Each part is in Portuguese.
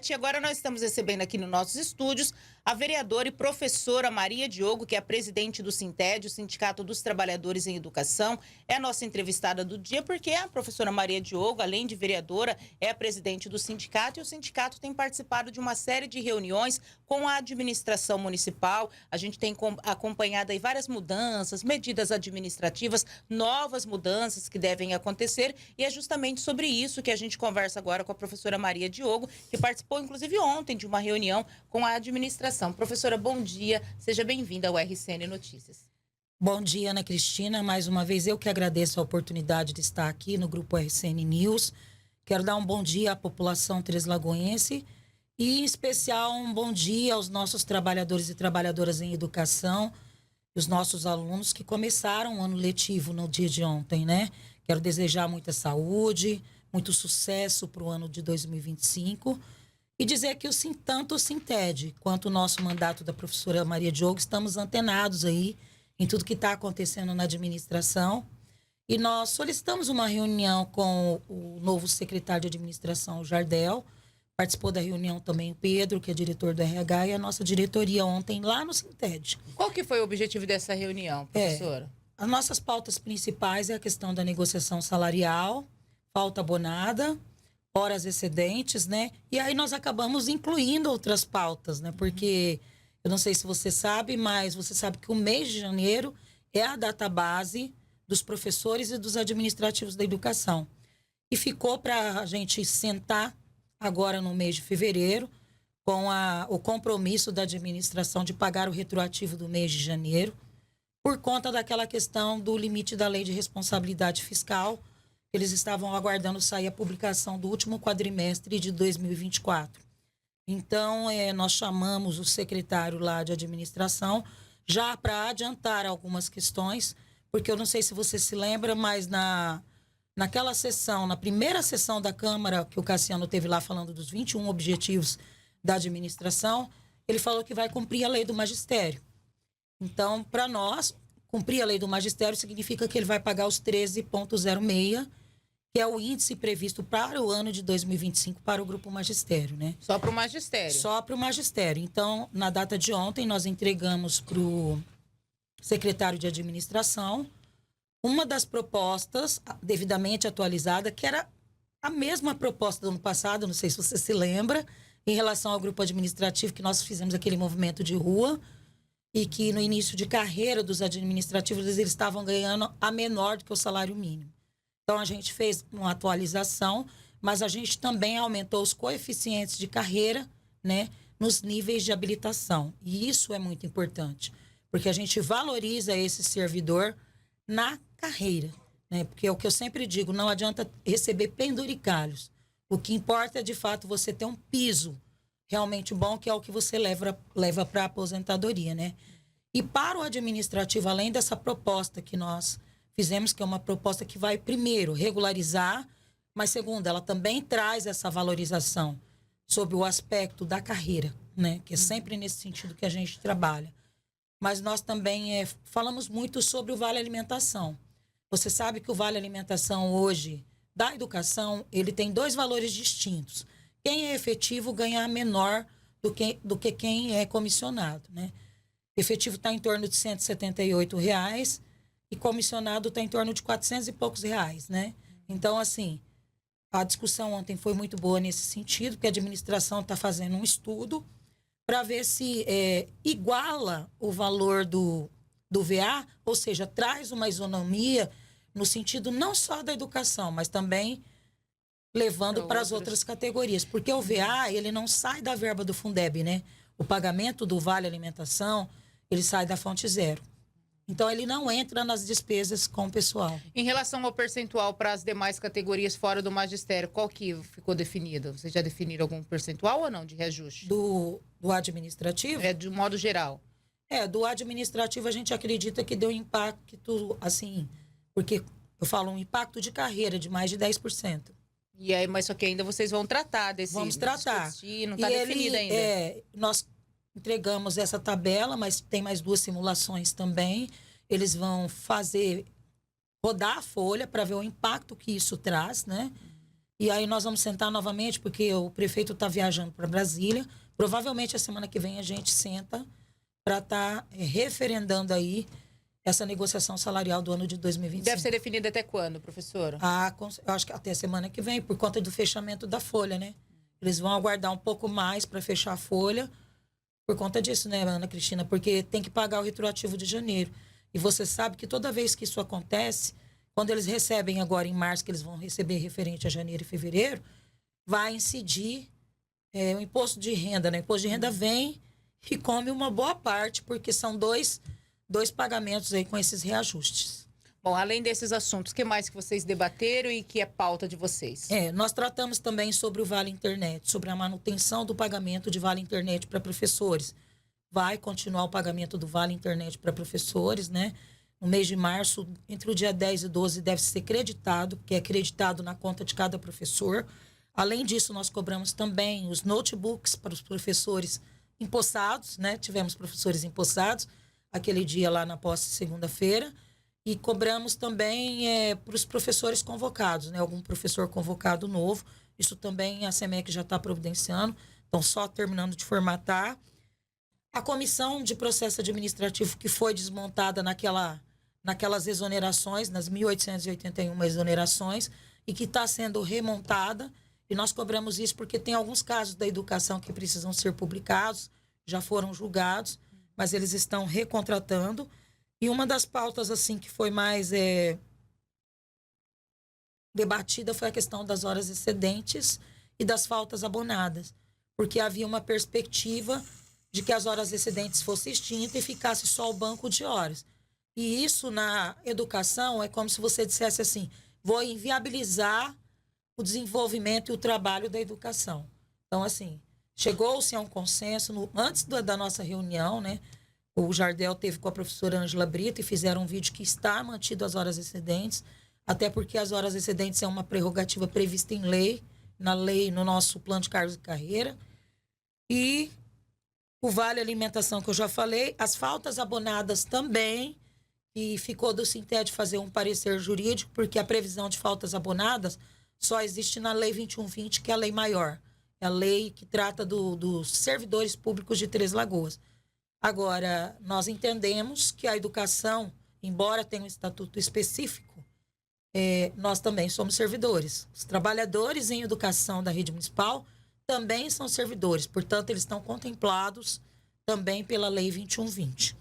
7. E agora nós estamos recebendo aqui nos nossos estúdios a vereadora e professora Maria Diogo, que é a presidente do Sinted, o Sindicato dos Trabalhadores em Educação. É a nossa entrevistada do dia, porque a professora Maria Diogo, além de vereadora, é a presidente do sindicato, e o sindicato tem participado de uma série de reuniões com a administração municipal. A gente tem acompanhado aí várias mudanças, medidas administrativas, novas mudanças que devem acontecer, e é justamente sobre isso que a gente conversa agora com a professora Maria Diogo, que participou, inclusive, ontem de uma reunião com a administração. Professora, bom dia. Seja bem-vinda ao RCN Notícias. Bom dia, Ana Cristina. Mais uma vez, eu que agradeço a oportunidade de estar aqui no Grupo RCN News. Quero dar um bom dia à população treslagoense e, em especial, um bom dia aos nossos trabalhadores e trabalhadoras em educação, os nossos alunos que começaram o ano letivo no dia de ontem, né? Quero desejar muita saúde, muito sucesso para o ano de 2025 e dizer que tanto o Sinted quanto o nosso mandato da professora Maria Diogo estamos antenados aí em tudo que está acontecendo na administração. E nós solicitamos uma reunião com o novo secretário de administração, o Jardel. Participou da reunião também o Pedro, que é diretor do RH, e a nossa diretoria ontem lá no Sinted. Qual que foi o objetivo dessa reunião, professora? As nossas pautas principais é a questão da negociação salarial, falta abonada, horas excedentes, né? E aí nós acabamos incluindo outras pautas, né? Porque, eu não sei se você sabe, mas você sabe que o mês de janeiro é a data base dos professores e dos administrativos da educação. E ficou para a gente sentar agora no mês de fevereiro com o compromisso da administração de pagar o retroativo do mês de janeiro, por conta daquela questão do limite da lei de responsabilidade fiscal. Eles estavam aguardando sair a publicação do último quadrimestre de 2024. Então, nós chamamos o secretário lá de administração já para adiantar algumas questões, porque eu não sei se você se lembra, mas naquela sessão, na primeira sessão da Câmara, que o Cassiano teve lá falando dos 21 objetivos da administração, ele falou que vai cumprir a lei do magistério. Então, para nós, cumprir a lei do magistério significa que ele vai pagar os 13,06, que é o índice previsto para o ano de 2025 para o Grupo Magistério, né? Só para o magistério? Só para o magistério. Então, na data de ontem, nós entregamos para o secretário de administração uma das propostas devidamente atualizada, que era a mesma proposta do ano passado, não sei se você se lembra, em relação ao grupo administrativo, que nós fizemos aquele movimento de rua, e que no início de carreira dos administrativos eles estavam ganhando a menor do que o salário mínimo. Então, a gente fez uma atualização, mas a gente também aumentou os coeficientes de carreira, né, nos níveis de habilitação. E isso é muito importante, porque a gente valoriza esse servidor na carreira, né? Porque é o que eu sempre digo, não adianta receber penduricalhos. O que importa é, de fato, você ter um piso realmente bom, que é o que você leva para a aposentadoria, né? E para o administrativo, além dessa proposta que nós fizemos, que é uma proposta que vai, primeiro, regularizar, mas, segundo, ela também traz essa valorização sobre o aspecto da carreira, né? Que é sempre nesse sentido que a gente trabalha. Mas nós também falamos muito sobre o Vale Alimentação. Você sabe que o Vale Alimentação hoje, da educação, ele tem dois valores distintos. Quem é efetivo ganha menor do que quem é comissionado, né? Efetivo está em torno de R$ 178 e comissionado está em torno de 400 e poucos reais, né? Então, assim, a discussão ontem foi muito boa nesse sentido, porque a administração está fazendo um estudo para ver se iguala o valor do VA, ou seja, traz uma isonomia no sentido não só da educação, mas também levando para as outras categorias. Porque o VA, ele não sai da verba do Fundeb, né? O pagamento do Vale Alimentação, ele sai da fonte zero. Então, ele não entra nas despesas com o pessoal. Em relação ao percentual para as demais categorias fora do magistério, qual que ficou definido? Vocês já definiram algum percentual ou não de reajuste? Do administrativo? De modo geral. Do administrativo a gente acredita que deu impacto, assim, porque eu falo um impacto de carreira de mais de 10%. E aí, mas só que ainda vocês vão tratar desse... Vamos tratar. Não está definido ainda. Nós entregamos essa tabela, mas tem mais 2 simulações também. Eles vão rodar a folha para ver o impacto que isso traz, né? E aí nós vamos sentar novamente, porque o prefeito está viajando para Brasília. Provavelmente a semana que vem a gente senta para estar referendando aí essa negociação salarial do ano de 2025. Deve ser definida até quando, professora? Eu acho que até a semana que vem, por conta do fechamento da folha, né? Eles vão aguardar um pouco mais para fechar a folha, por conta disso, né, Ana Cristina? Porque tem que pagar o retroativo de janeiro. E você sabe que toda vez que isso acontece, quando eles recebem agora em março, que eles vão receber referente a janeiro e fevereiro, vai incidir o imposto de renda, né? O imposto de renda vem e come uma boa parte, porque são dois pagamentos aí com esses reajustes. Bom, além desses assuntos, o que mais que vocês debateram e que é pauta de vocês? Nós tratamos também sobre o Vale Internet, sobre a manutenção do pagamento de Vale Internet para professores. Vai continuar o pagamento do Vale Internet para professores, né? No mês de março, entre o dia 10 e 12, deve ser creditado, porque é creditado na conta de cada professor. Além disso, nós cobramos também os notebooks para os professores empossados, né? Tivemos professores empossados aquele dia lá na posse segunda-feira. E cobramos também para os professores convocados, né? Algum professor convocado novo. Isso também a SEMEC já está providenciando. Então, só terminando de formatar. A comissão de processo administrativo que foi desmontada naquelas exonerações, nas 1.881 exonerações, e que está sendo remontada. E nós cobramos isso porque tem alguns casos da educação que precisam ser publicados, já foram julgados, mas eles estão recontratando. E uma das pautas assim que foi mais debatida foi a questão das horas excedentes e das faltas abonadas, porque havia uma perspectiva de que as horas excedentes fossem extintas e ficasse só o banco de horas. E isso na educação é como se você dissesse assim, vou inviabilizar o desenvolvimento e o trabalho da educação. Então, assim, chegou-se a um consenso antes da nossa reunião, né? O Jardel teve com a professora Ângela Brito e fizeram um vídeo que está mantido as horas excedentes, até porque as horas excedentes é uma prerrogativa prevista em lei, no nosso plano de cargos e carreira. E o Vale Alimentação, que eu já falei, as faltas abonadas também, e ficou do Sinted fazer um parecer jurídico, porque a previsão de faltas abonadas só existe na Lei 2120, que é a lei maior. É a lei que trata dos servidores públicos de Três Lagoas. Agora, nós entendemos que a educação, embora tenha um estatuto específico, nós também somos servidores. Os trabalhadores em educação da rede municipal também são servidores, portanto, eles estão contemplados também pela Lei 2120.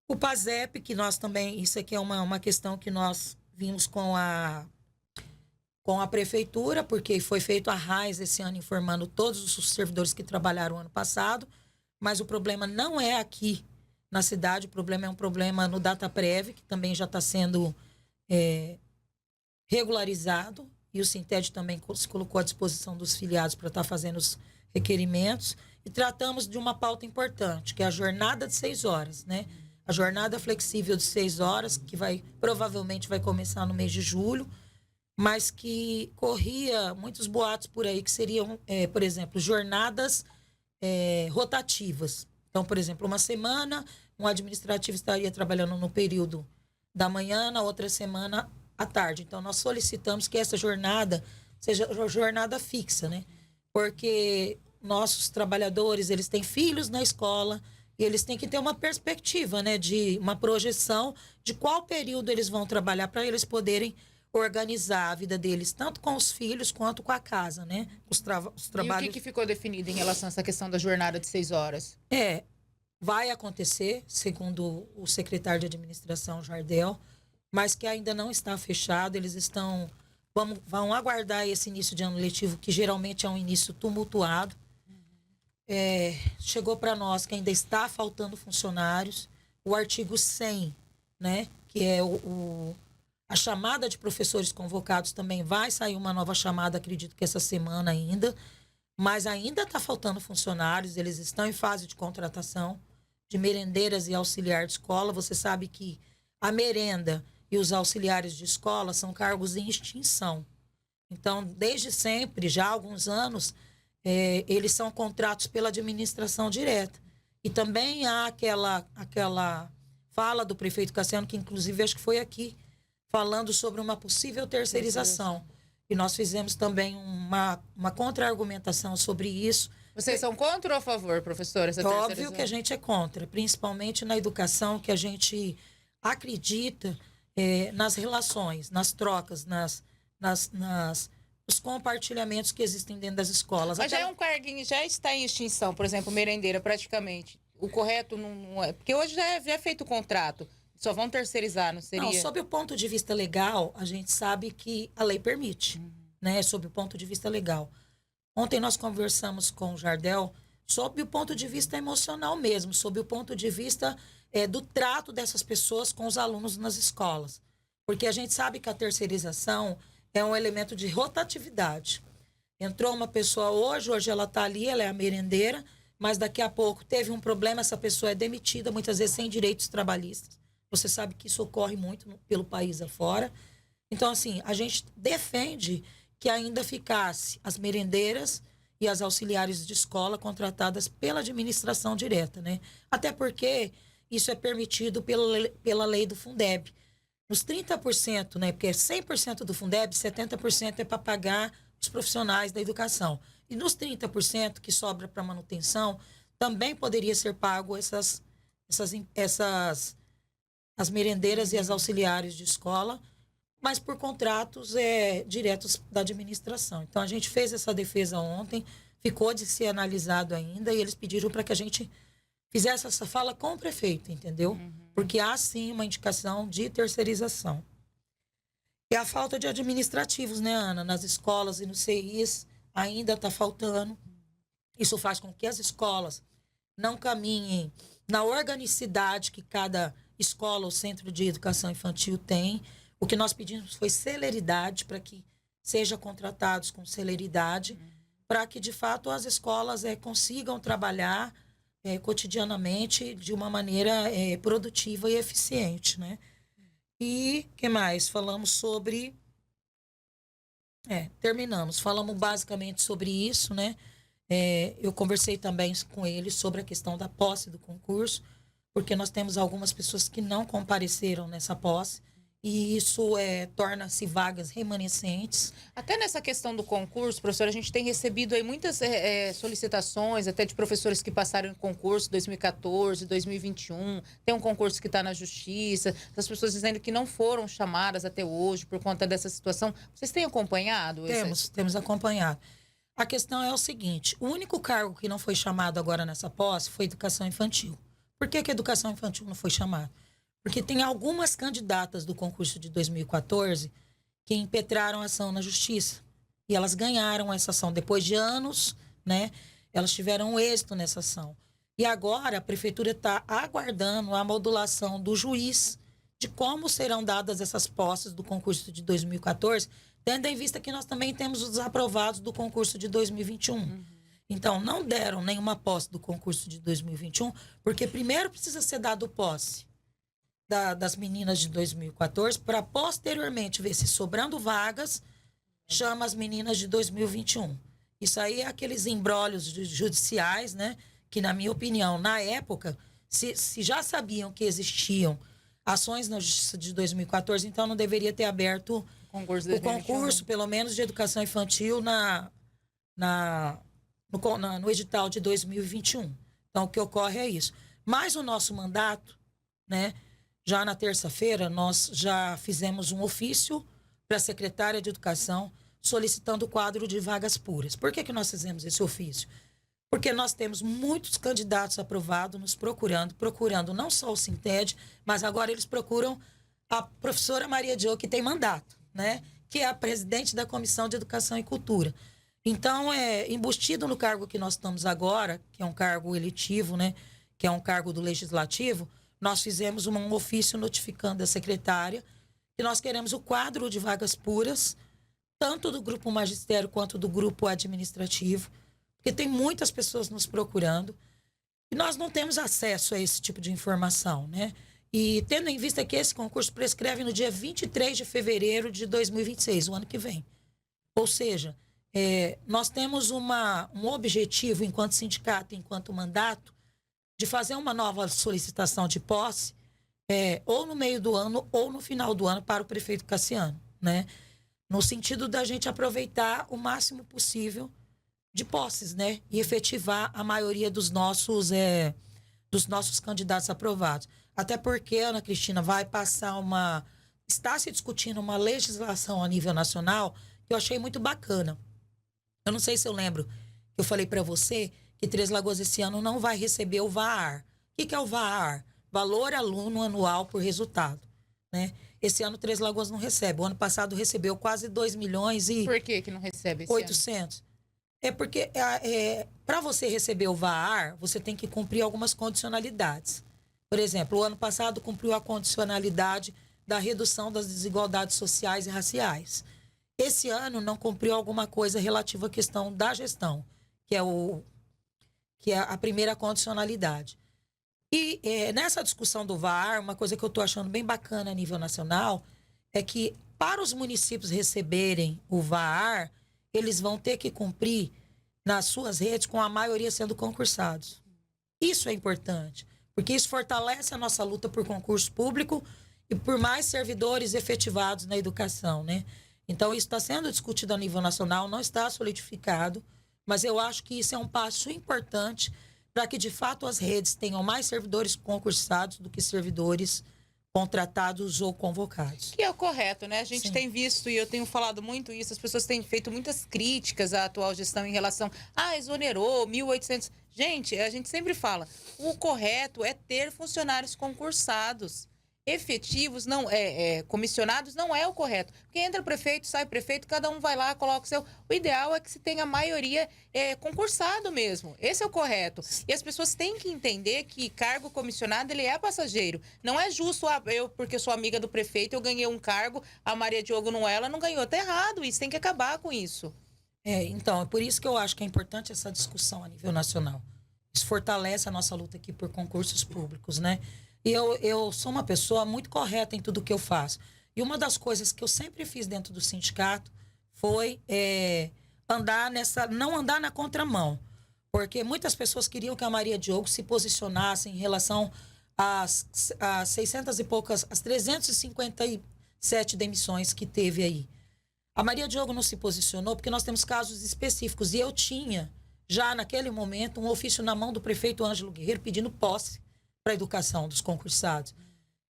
O PASEP, que nós também, isso aqui é uma questão que nós vimos com a prefeitura, porque foi feito a RAIS esse ano informando todos os servidores que trabalharam ano passado, mas o problema não é aqui na cidade, o problema é um problema no DataPrev, que também já está sendo regularizado, e o Sinted também se colocou à disposição dos filiados para estar fazendo os requerimentos. E tratamos de uma pauta importante, que é a jornada de 6 horas, né? A jornada flexível de 6 horas, que provavelmente vai começar no mês de julho, mas que corria muitos boatos por aí, que seriam, por exemplo, jornadas rotativas. Então, por exemplo, uma semana, um administrativo estaria trabalhando no período da manhã, na outra semana, à tarde. Então, nós solicitamos que essa jornada seja uma jornada fixa, né? Porque nossos trabalhadores, eles têm filhos na escola e eles têm que ter uma perspectiva, né? De uma projeção de qual período eles vão trabalhar para eles poderem organizar a vida deles, tanto com os filhos quanto com a casa, né? Os trabalhos. E o que ficou definido em relação a essa questão da jornada de 6 horas? Vai acontecer, segundo o secretário de administração, Jardel, mas que ainda não está fechado. Eles vão aguardar esse início de ano letivo, que geralmente é um início tumultuado. Chegou para nós que ainda está faltando funcionários. O artigo 100, né? Que é a chamada de professores convocados, também vai sair uma nova chamada, acredito que essa semana ainda, mas ainda está faltando funcionários, eles estão em fase de contratação de merendeiras e auxiliar de escola. Você sabe que a merenda e os auxiliares de escola são cargos em extinção. Então, desde sempre, já há alguns anos, eles são contratos pela administração direta. E também há aquela fala do prefeito Cassiano, que inclusive acho que foi aqui, falando sobre uma possível terceirização. E nós fizemos também uma contra-argumentação sobre isso. Vocês são contra ou a favor, professora? Essa É óbvio terceirização? que a gente é contra, principalmente na educação, que a gente acredita nas relações, nas trocas, nos compartilhamentos que existem dentro das escolas. Mas já é um carguinho, já está em extinção, por exemplo, merendeira, praticamente. O correto não é. Porque hoje já é feito o contrato. Só vão terceirizar, não seria? Não, sob o ponto de vista legal, a gente sabe que a lei permite, né? Sob o ponto de vista legal. Ontem nós conversamos com o Jardel sob o ponto de vista emocional mesmo, sob o ponto de vista do trato dessas pessoas com os alunos nas escolas. Porque a gente sabe que a terceirização é um elemento de rotatividade. Entrou uma pessoa hoje ela está ali, ela é a merendeira, mas daqui a pouco teve um problema, essa pessoa é demitida, muitas vezes sem direitos trabalhistas. Você sabe que isso ocorre muito pelo país afora. Então, assim, a gente defende que ainda ficasse as merendeiras e as auxiliares de escola contratadas pela administração direta, né? Até porque isso é permitido pela lei do Fundeb. Nos 30%, né? Porque 100% do Fundeb, 70% é para pagar os profissionais da educação. E nos 30% que sobra para manutenção, também poderia ser pago as merendeiras e as auxiliares de escola, mas por contratos diretos da administração. Então, a gente fez essa defesa ontem, ficou de ser analisado ainda, e eles pediram para que a gente fizesse essa fala com o prefeito, entendeu? Porque há, sim, uma indicação de terceirização. E a falta de administrativos, né, Ana? Nas escolas e nos CIs ainda está faltando. Isso faz com que as escolas não caminhem na organicidade que cada escola ou centro de educação infantil tem. O que nós pedimos foi celeridade, para que sejam contratados com celeridade, para que, de fato, as escolas consigam trabalhar cotidianamente de uma maneira produtiva e eficiente, né? E o que mais? Falamos sobre... terminamos. Falamos basicamente sobre isso, né? Eu conversei também com eles sobre a questão da posse do concurso, porque nós temos algumas pessoas que não compareceram nessa posse, e isso torna-se vagas remanescentes. Até nessa questão do concurso, professora, a gente tem recebido aí muitas solicitações, até de professores que passaram em concurso 2014, 2021. Tem um concurso que está na justiça, das pessoas dizendo que não foram chamadas até hoje por conta dessa situação. Vocês têm acompanhado? Temos acompanhado. A questão é o seguinte: o único cargo que não foi chamado agora nessa posse foi educação infantil. Por que a educação infantil não foi chamada? Porque tem algumas candidatas do concurso de 2014 que impetraram ação na justiça. E elas ganharam essa ação. Depois de anos, né, elas tiveram êxito nessa ação. E agora a prefeitura está aguardando a modulação do juiz de como serão dadas essas posses do concurso de 2014, tendo em vista que nós também temos os aprovados do concurso de 2021. Então, não deram nenhuma posse do concurso de 2021, porque primeiro precisa ser dado posse das meninas de 2014, para posteriormente ver se sobrando vagas, chama as meninas de 2021. Isso aí é aqueles embrólios judiciais, né? Que, na minha opinião, na época, se já sabiam que existiam ações na justiça de 2014, então não deveria ter aberto o concurso, pelo menos, de educação infantil no edital de 2021. Então, o que ocorre é isso. Mas o nosso mandato, né? Já na terça-feira, nós já fizemos um ofício para a secretária de Educação solicitando o quadro de vagas puras. Por que nós fizemos esse ofício? Porque nós temos muitos candidatos aprovados nos procurando não só o Sinted, mas agora eles procuram a professora Maria Diogo, que tem mandato, né? Que é a presidente da Comissão de Educação e Cultura. Então, embutido no cargo que nós estamos agora, que é um cargo eletivo, né? Que é um cargo do Legislativo, nós fizemos um ofício notificando a secretária que nós queremos o quadro de vagas puras, tanto do grupo magistério quanto do grupo administrativo, porque tem muitas pessoas nos procurando e nós não temos acesso a esse tipo de informação, né? E tendo em vista que esse concurso prescreve no dia 23 de fevereiro de 2026, o ano que vem. Ou seja, nós temos um objetivo enquanto sindicato, enquanto mandato, de fazer uma nova solicitação de posse, ou no meio do ano ou no final do ano para o prefeito Cassiano, né? no sentido da gente aproveitar o máximo possível de posses, né? E efetivar a maioria dos nossos candidatos aprovados. Até porque, Ana Cristina, está se discutindo uma legislação a nível nacional que eu achei muito bacana. Eu não sei se eu lembro que eu falei para você que Três Lagoas esse ano não vai receber o VAR. O que é o VAR? Valor aluno anual por resultado, né? Esse ano Três Lagoas não recebe. O ano passado recebeu quase 2 milhões e... Por que não recebe esse 800. Ano? É porque para você receber o VAR, você tem que cumprir algumas condicionalidades. Por exemplo, o ano passado cumpriu a condicionalidade da redução das desigualdades sociais e raciais. Esse ano não cumpriu alguma coisa relativa à questão da gestão, que é a primeira condicionalidade. E nessa discussão do VAR, uma coisa que eu estou achando bem bacana a nível nacional é que para os municípios receberem o VAR, eles vão ter que cumprir nas suas redes com a maioria sendo concursados. Isso é importante, porque isso fortalece a nossa luta por concurso público e por mais servidores efetivados na educação, né? Então, isso está sendo discutido a nível nacional, não está solidificado, mas eu acho que isso é um passo importante para que, de fato, as redes tenham mais servidores concursados do que servidores contratados ou convocados. Que é o correto, né? A gente Sim. tem visto, e eu tenho falado muito isso, as pessoas têm feito muitas críticas à atual gestão em relação... exonerou 1.800... Gente, a gente sempre fala, o correto é ter funcionários concursados. Efetivos, comissionados, não é o correto. Porque entra prefeito, sai prefeito, cada um vai lá, coloca o seu... O ideal é que se tenha a maioria concursado mesmo. Esse é o correto. E as pessoas têm que entender que cargo comissionado, ele é passageiro. Não é justo, eu, porque sou amiga do prefeito, eu ganhei um cargo, a Maria Diogo não é, ela não ganhou. Tá errado isso, tem que acabar com isso. Então, é por isso que eu acho que é importante essa discussão a nível nacional. Isso fortalece a nossa luta aqui por concursos públicos, né? E eu sou uma pessoa muito correta em tudo que eu faço. E uma das coisas que eu sempre fiz dentro do sindicato foi não andar na contramão. Porque muitas pessoas queriam que a Maria Diogo se posicionasse em relação às 600 e poucas, às 357 demissões que teve aí. A Maria Diogo não se posicionou porque nós temos casos específicos. E eu tinha, já naquele momento, um ofício na mão do prefeito Ângelo Guerreiro pedindo posse para a educação dos concursados.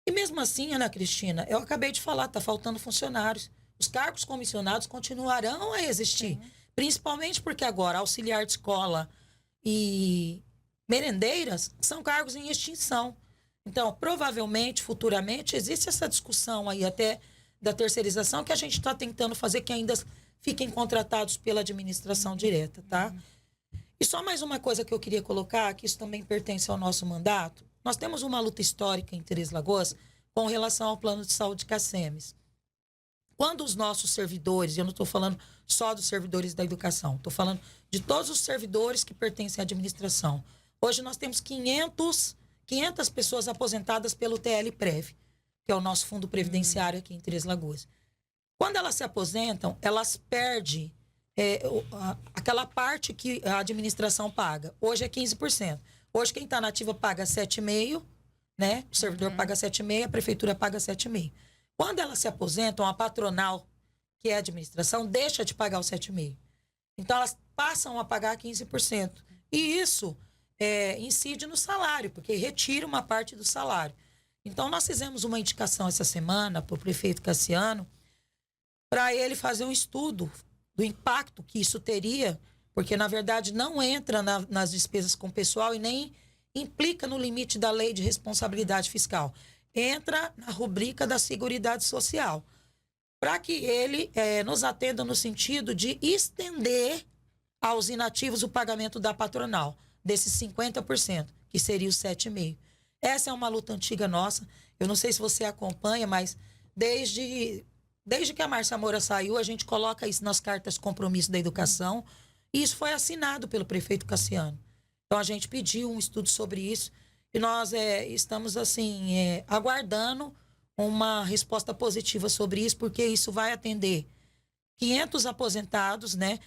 E mesmo assim, Ana Cristina, eu acabei de falar, está faltando funcionários. Os cargos comissionados continuarão a existir. Sim. Principalmente porque agora auxiliar de escola e merendeiras são cargos em extinção. Então, provavelmente, futuramente, existe essa discussão aí até da terceirização que a gente está tentando fazer que ainda fiquem contratados pela administração direta, tá? E só mais uma coisa que eu queria colocar, que isso também pertence ao nosso mandato. Nós temos uma luta histórica em Três Lagoas com relação ao plano de saúde CACEMES. Quando os nossos servidores, eu não estou falando só dos servidores da educação, estou falando de todos os servidores que pertencem à administração. Hoje nós temos 500 pessoas aposentadas pelo TL-Prev, que é o nosso fundo previdenciário aqui em Três Lagoas. Quando elas se aposentam, elas perdem aquela parte que a administração paga. Hoje é 15%. Hoje quem está na ativa paga 7,5%, né? O servidor paga 7,5%, a prefeitura paga 7,5%. Quando elas se aposentam, a patronal, que é a administração, deixa de pagar os 7,5%. Então, elas passam a pagar 15%. E isso incide no salário, porque retira uma parte do salário. Então, nós fizemos uma indicação essa semana para o prefeito Cassiano, para ele fazer um estudo do impacto que isso teria, porque, na verdade, não entra nas despesas com o pessoal e nem implica no limite da lei de responsabilidade fiscal. Entra na rubrica da Seguridade Social, para que ele nos atenda no sentido de estender aos inativos o pagamento da patronal, desses 50%, que seria os 7,5%. Essa é uma luta antiga nossa. Eu não sei se você acompanha, mas desde que a Márcia Moura saiu, a gente coloca isso nas cartas de compromisso da educação, e isso foi assinado pelo prefeito Cassiano. Então, a gente pediu um estudo sobre isso, e nós estamos, assim, aguardando uma resposta positiva sobre isso, porque isso vai atender 500 aposentados, né?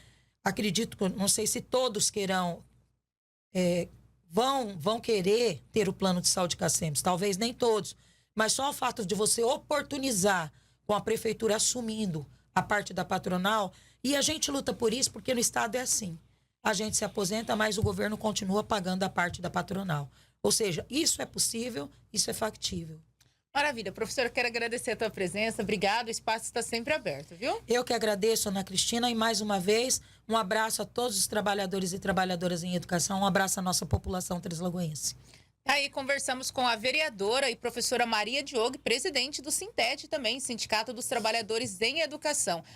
Acredito, não sei se todos queirão, vão querer ter o plano de saúde CACEMES, talvez nem todos, mas só o fato de você oportunizar com a prefeitura assumindo a parte da patronal, e a gente luta por isso porque no Estado é assim. A gente se aposenta, mas o governo continua pagando a parte da patronal. Ou seja, isso é possível, isso é factível. Maravilha. Professora, quero agradecer a tua presença. Obrigado, o espaço está sempre aberto, viu? Eu que agradeço, Ana Cristina, e mais uma vez, um abraço a todos os trabalhadores e trabalhadoras em educação, um abraço à nossa população treslagoense. Aí conversamos com a vereadora e professora Maria Diogo, presidente do Sintede também, Sindicato dos Trabalhadores em Educação.